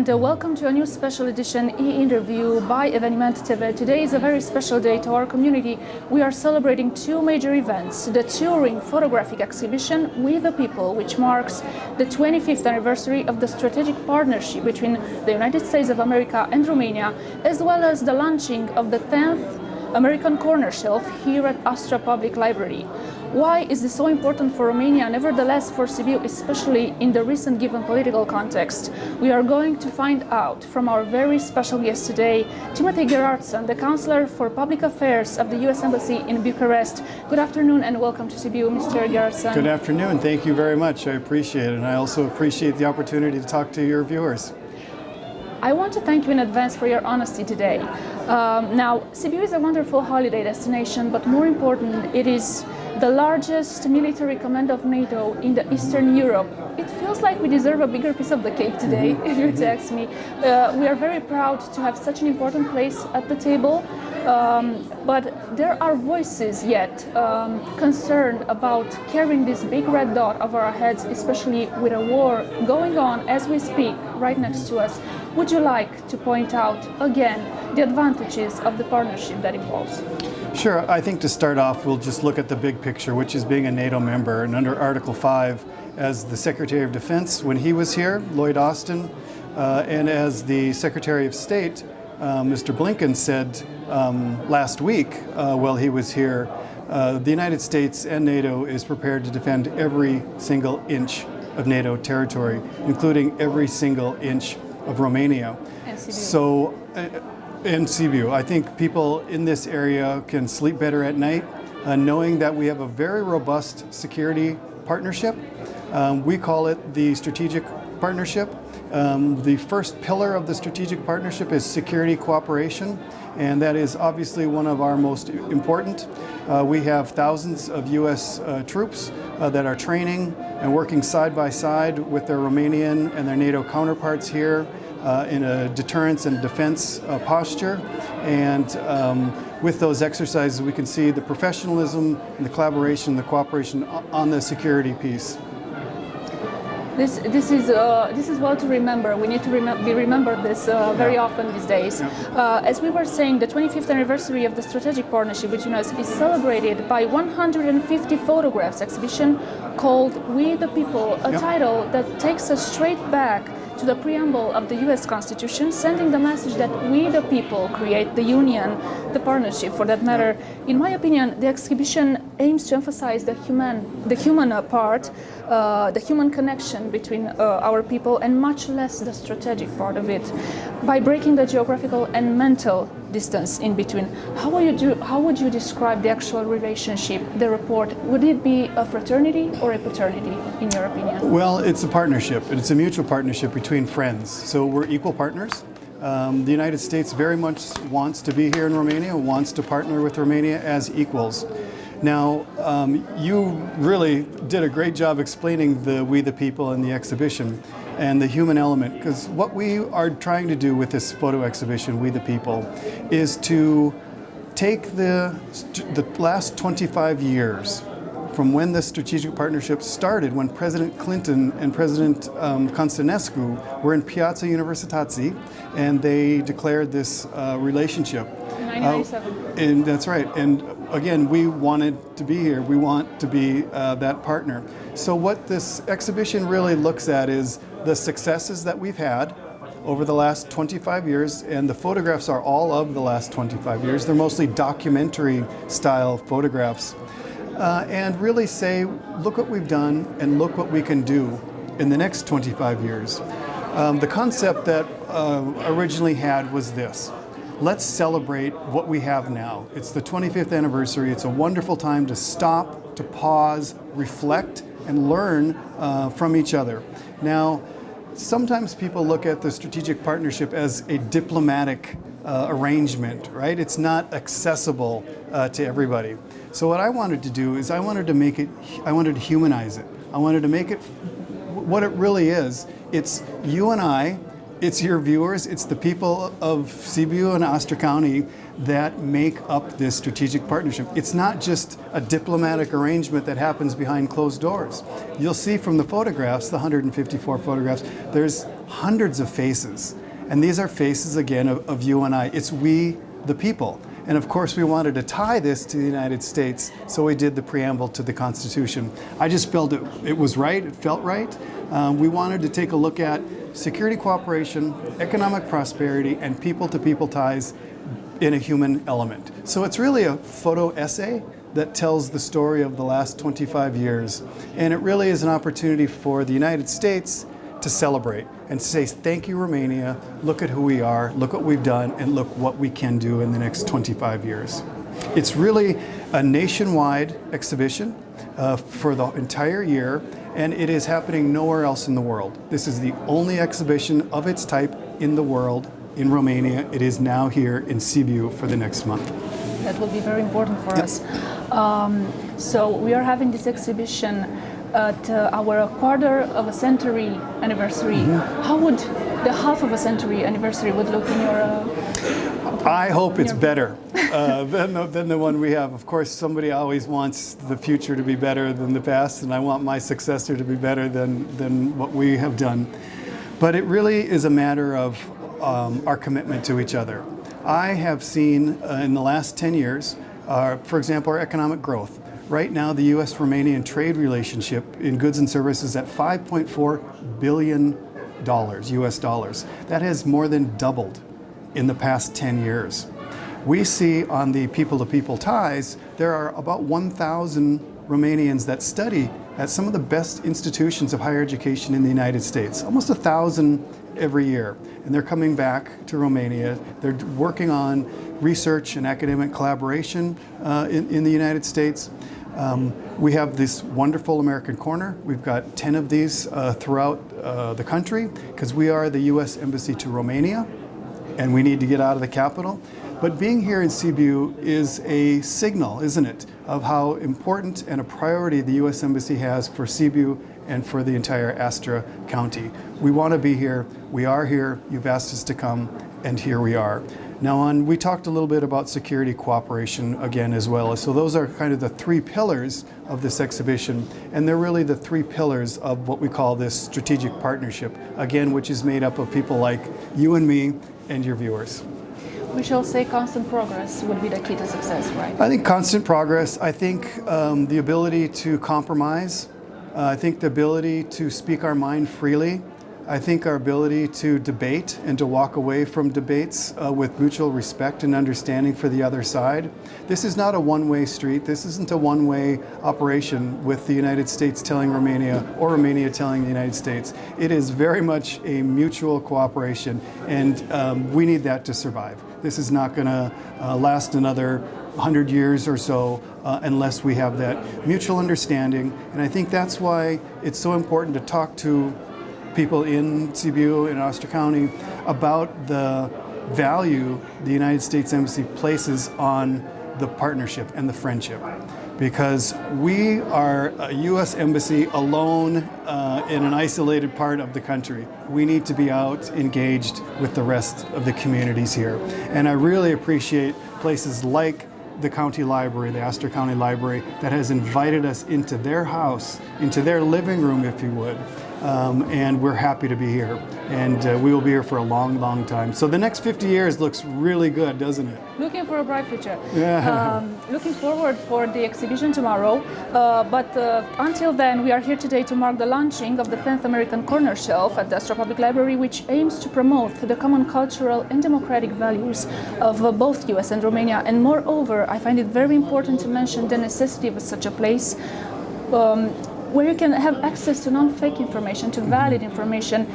Welcome to a new special edition e-interview by Eveniment TV. Today is a very special day to our community. We are celebrating two major events: the touring photographic exhibition We the People, which marks the 25th anniversary of the strategic partnership between the United States of America and Romania, as well as the launching of the 10th American Corner Shelf here at Astra Public Library. Why is this so important for Romania, nevertheless for Sibiu, especially in the recent given political context? We are going to find out from our very special guest today, Timothy Gerhardson, the Counselor for Public Affairs of the U.S. Embassy in Bucharest. Good afternoon and welcome to Sibiu, Mr. Gerhardson. Good afternoon, thank you very much. I appreciate it, and I also appreciate the opportunity to talk to your viewers. I want to thank you in advance for your honesty today. Now, Sibiu is a wonderful holiday destination, but more important, it is the largest military command of NATO in the Eastern Europe. It feels like we deserve a bigger piece of the cake today, if you text me. We are very proud to have such an important place at the table, but there are voices yet concerned about carrying this big red dot over our heads, especially with a war going on as we speak right next to us. Would you like to point out again the advantages of the partnership that involves? Sure. I think to start off, we'll just look at the big picture, which is being a NATO member. And under Article 5, as the Secretary of Defense, when he was here, Lloyd Austin, and as the Secretary of State, Mr. Blinken said last week while he was here, the United States and NATO is prepared to defend every single inch of NATO territory, including every single inch of Romania. And Sibiu. So, in Sibiu, I think people in this area can sleep better at night, knowing that we have a very robust security partnership. We call it the strategic partnership. The first pillar of the strategic partnership is security cooperation, and that is obviously one of our most important. We have thousands of U.S. troops that are training and working side by side with their Romanian and their NATO counterparts here in a deterrence and defense posture. And with those exercises, we can see the professionalism and the collaboration, the cooperation on the security piece. This is well to remember. We need to be remembered this very often these days. As we were saying, the 25th anniversary of the strategic partnership between us is celebrated by 150 photographs exhibition called We the People, a title that takes us straight back to the preamble of the U.S. Constitution, sending the message that we the people create the union, the partnership for that matter. In my opinion, the exhibition aims to emphasize the human part, the human connection between our people, and much less the strategic part of it, by breaking the geographical and mental distance in between. How would you describe the actual relationship, the rapport? Would it be a fraternity or a paternity, in your opinion? Well, it's a partnership. It's a mutual partnership between friends. So we're equal partners. The United States very much wants to be here in Romania, wants to partner with Romania as equals. Now, you really did a great job explaining the We the People in the exhibition and the human element, because what we are trying to do with this photo exhibition, We the People, is to take the last 25 years from when the strategic partnership started, when President Clinton and President Constantescu were in Piața Universității, and they declared this relationship. In 1997. And that's right. And again, we wanted to be here. We want to be that partner. So what this exhibition really looks at is the successes that we've had over the last 25 years, and the photographs are all of the last 25 years. They're mostly documentary style photographs. And really say, look what we've done and look what we can do in the next 25 years. The concept that originally had was this: let's celebrate what we have now. It's the 25th anniversary. It's a wonderful time to stop, to pause, reflect, and learn from each other. Now, sometimes people look at the strategic partnership as a diplomatic arrangement, right? It's not accessible to everybody. So what I wanted to do is I wanted to humanize it. I wanted to make it what it really is. It's you and I, it's your viewers, it's the people of Sibiu and Astra County that make up this strategic partnership. It's not just a diplomatic arrangement that happens behind closed doors. You'll see from the photographs, the 154 photographs, there's hundreds of faces. And these are faces, again, of you and I. It's we, the people. And of course, we wanted to tie this to the United States, so we did the preamble to the Constitution. I just felt it was right, it felt right. We wanted to take a look at security cooperation, economic prosperity, and people-to-people ties in a human element. So it's really a photo essay that tells the story of the last 25 years. And it really is an opportunity for the United States to celebrate and to say, thank you, Romania, look at who we are, look what we've done, and look what we can do in the next 25 years. It's really a nationwide exhibition for the entire year, and it is happening nowhere else in the world. This is the only exhibition of its type in the world in Romania. It is now here in Sibiu for the next month. That will be very important for us. So we are having this exhibition at our quarter of a century anniversary. How would the half of a century anniversary would look in your I hope it's better than the one we have. Of course, somebody always wants the future to be better than the past, and I want my successor to be better than what we have done. But it really is a matter of our commitment to each other. I have seen in the last 10 years, for example, our economic growth. Right now, the U.S.-Romanian trade relationship in goods and services is at $5.4 billion US dollars. That has more than doubled in the past 10 years. We see on the people-to-people ties, there are about 1,000 Romanians that study at some of the best institutions of higher education in the United States, almost 1,000 every year. And they're coming back to Romania. They're working on research and academic collaboration in the United States. We have this wonderful American Corner. We've got 10 of these throughout the country because we are the U.S. Embassy to Romania, and we need to get out of the capital. But being here in Sibiu is a signal, isn't it, of how important and a priority the U.S. Embassy has for Sibiu and for the entire Astra County. We want to be here. We are here. You've asked us to come, and here we are. Now, we talked a little bit about security cooperation again as well. So those are kind of the three pillars of this exhibition, and they're really the three pillars of what we call this strategic partnership, again, which is made up of people like you and me and your viewers. We shall say constant progress would be the key to success, right? I think constant progress. I think the ability to compromise. I think the ability to speak our mind freely. I think our ability to debate and to walk away from debates with mutual respect and understanding for the other side. This is not a one-way street. This isn't a one-way operation with the United States telling Romania or Romania telling the United States. It is very much a mutual cooperation, and we need that to survive. This is not going to last another 100 years or so unless we have that mutual understanding. And I think that's why it's so important to talk to people in Sibiu and Astra County about the value the United States Embassy places on the partnership and the friendship. Because we are a U.S. Embassy alone in an isolated part of the country. We need to be out engaged with the rest of the communities here. And I really appreciate places like the county library, the Astra County Library, that has invited us into their house, into their living room, if you would. And we're happy to be here. And we will be here for a long, long time. So the next 50 years looks really good, doesn't it? Looking for a bright future. Yeah. Looking forward for the exhibition tomorrow. But until then, we are here today to mark the launching of the 10th American Corner Shelf at the Astra Public Library, which aims to promote the common cultural and democratic values of both US and Romania. And moreover, I find it very important to mention the necessity of such a place where you can have access to non-fake information, to valid information,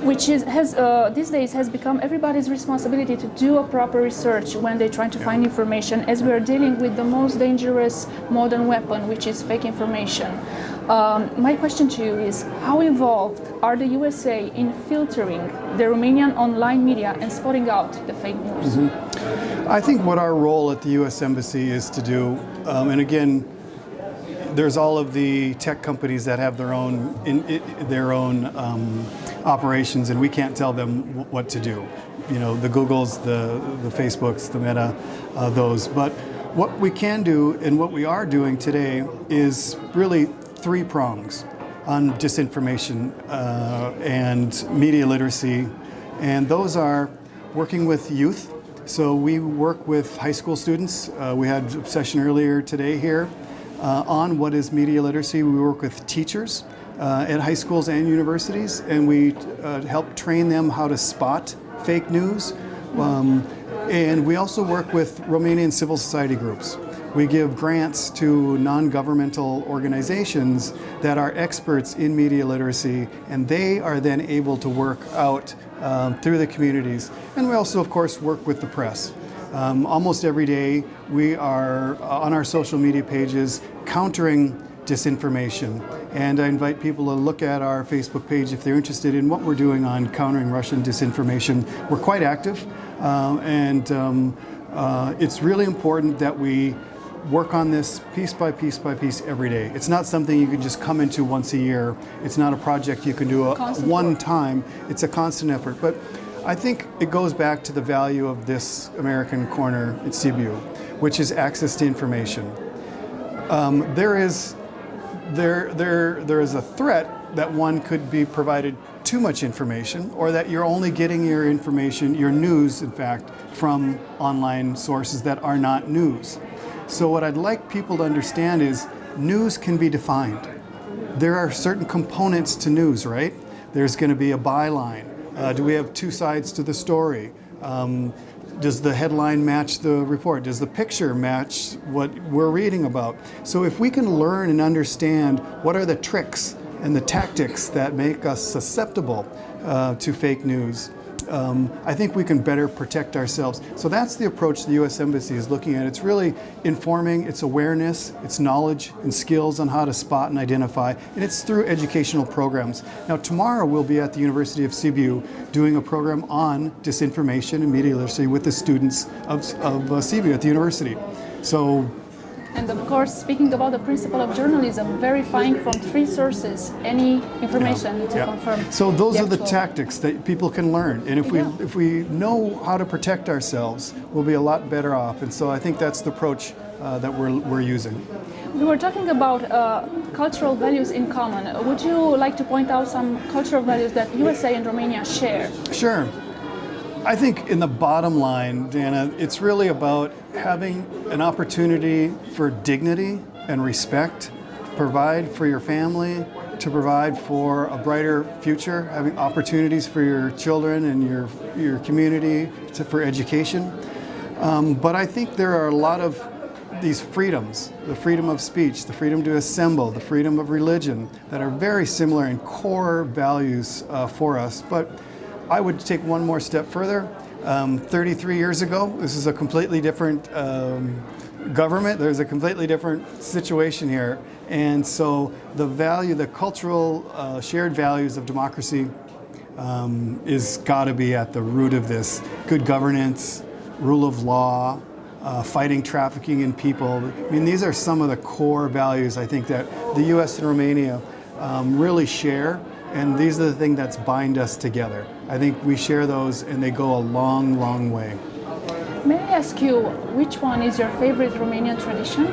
which these days has become everybody's responsibility to do a proper research when they're trying to find information, as we are dealing with the most dangerous modern weapon, which is fake information. My question to you is, how involved are the USA in filtering the Romanian online media and spotting out the fake news? I think what our role at the U.S. Embassy is to do, and again, there's all of the tech companies that have their own operations, and we can't tell them what to do. You know, the Googles, the Facebooks, the Meta, those. But what we can do and what we are doing today is really three prongs on disinformation and media literacy, and those are working with youth. So we work with high school students. We had a session earlier today here on what is media literacy. We work with teachers at high schools and universities, and we help train them how to spot fake news. And we also work with Romanian civil society groups. We give grants to non-governmental organizations that are experts in media literacy, and they are then able to work out through the communities. And we also, of course, work with the press. Almost every day we are on our social media pages countering disinformation. And I invite people to look at our Facebook page if they're interested in what we're doing on countering Russian disinformation. We're quite active, and it's really important that we work on this piece by piece by piece every day. It's not something you can just come into once a year. It's not a project you can do one time. It's a constant effort. But I think it goes back to the value of this American corner at Sibiu, which is access to information. There is a threat that one could be provided too much information, or that you're only getting your information, your news, in fact, from online sources that are not news. So what I'd like people to understand is news can be defined. There are certain components to news, right? There's going to be a byline. Do we have two sides to the story? Does the headline match the report? Does the picture match what we're reading about? So if we can learn and understand what are the tricks and the tactics that make us susceptible to fake news, I think we can better protect ourselves. So that's the approach the U.S. Embassy is looking at. It's really informing, it's awareness, it's knowledge and skills on how to spot and identify, and it's through educational programs. Now tomorrow we'll be at the University of Sibiu doing a program on disinformation and media literacy with the students of Sibiu at the university. So. And of course, speaking about the principle of journalism, verifying from three sources any information to confirm. So those are the tactics that people can learn, and if we know how to protect ourselves, we'll be a lot better off. And so I think that's the approach that we're using. We were talking about cultural values in common. Would you like to point out some cultural values that USA and Romania share? Sure. I think in the bottom line, Dana, it's really about having an opportunity for dignity and respect, to provide for your family, to provide for a brighter future, having opportunities for your children and your community for education. But I think there are a lot of these freedoms, the freedom of speech, the freedom to assemble, the freedom of religion, that are very similar in core values for us. But I would take one more step further. 33 years ago, this is a completely different government. There's a completely different situation here. And so the cultural shared values of democracy is got to be at the root of this. Good governance, rule of law, fighting trafficking in people. I mean, these are some of the core values I think that the U.S. and Romania really share. And these are the things that bind us together. I think we share those, and they go a long, long way. May I ask you, which one is your favorite Romanian tradition?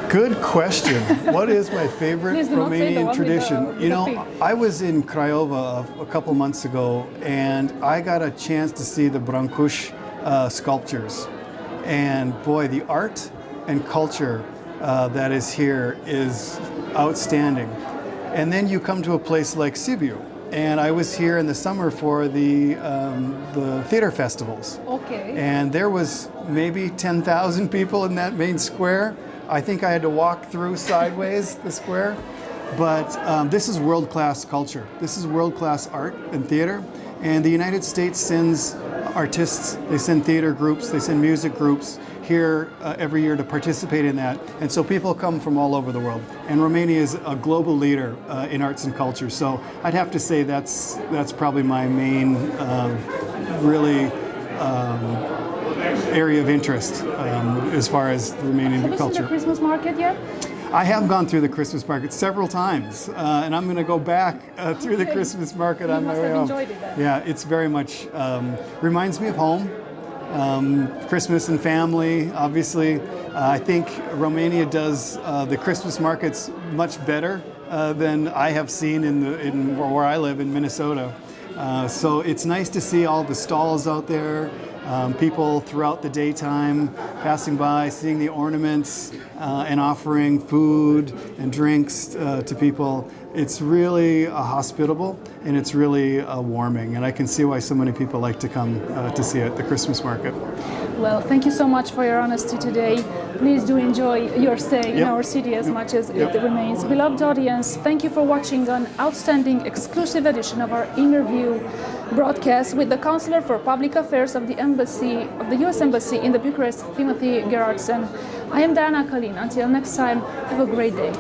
Good question. What is my favorite Romanian tradition? You know, I was in Craiova a couple months ago, and I got a chance to see the Brancuș sculptures. And boy, the art and culture that is here is outstanding. And then you come to a place like Sibiu, and I was here in the summer for the theater festivals. Okay. And there was maybe 10,000 people in that main square. I think I had to walk through sideways the square. But this is world-class culture. This is world-class art and theater. And the United States sends artists, they send theater groups, they send music groups here every year to participate in that. And so people come from all over the world. And Romania is a global leader in arts and culture. So I'd have to say that's probably my main really area of interest as far as the Romanian culture. Have you seen the Christmas market yet? I have gone through the Christmas market several times, and I'm going to go back through the Christmas market on my way home. Enjoyed it then. Yeah, it's very much reminds me of home. Christmas and family, obviously. I think Romania does the Christmas markets much better than I have seen in where I live in Minnesota. So it's nice to see all the stalls out there, people throughout the daytime passing by, seeing the ornaments and offering food and drinks to people. It's really hospitable and it's really warming, and I can see why so many people like to come to see it, the Christmas market. Well, thank you so much for your honesty today. Please do enjoy your stay in our city as much as it remains. Beloved audience, thank you for watching an outstanding exclusive edition of our interview broadcast with the Counselor for Public Affairs of the Embassy, of the U.S. Embassy in the Bucharest, Timothy Gerhardson. I am Diana Calin. Until next time, have a great day.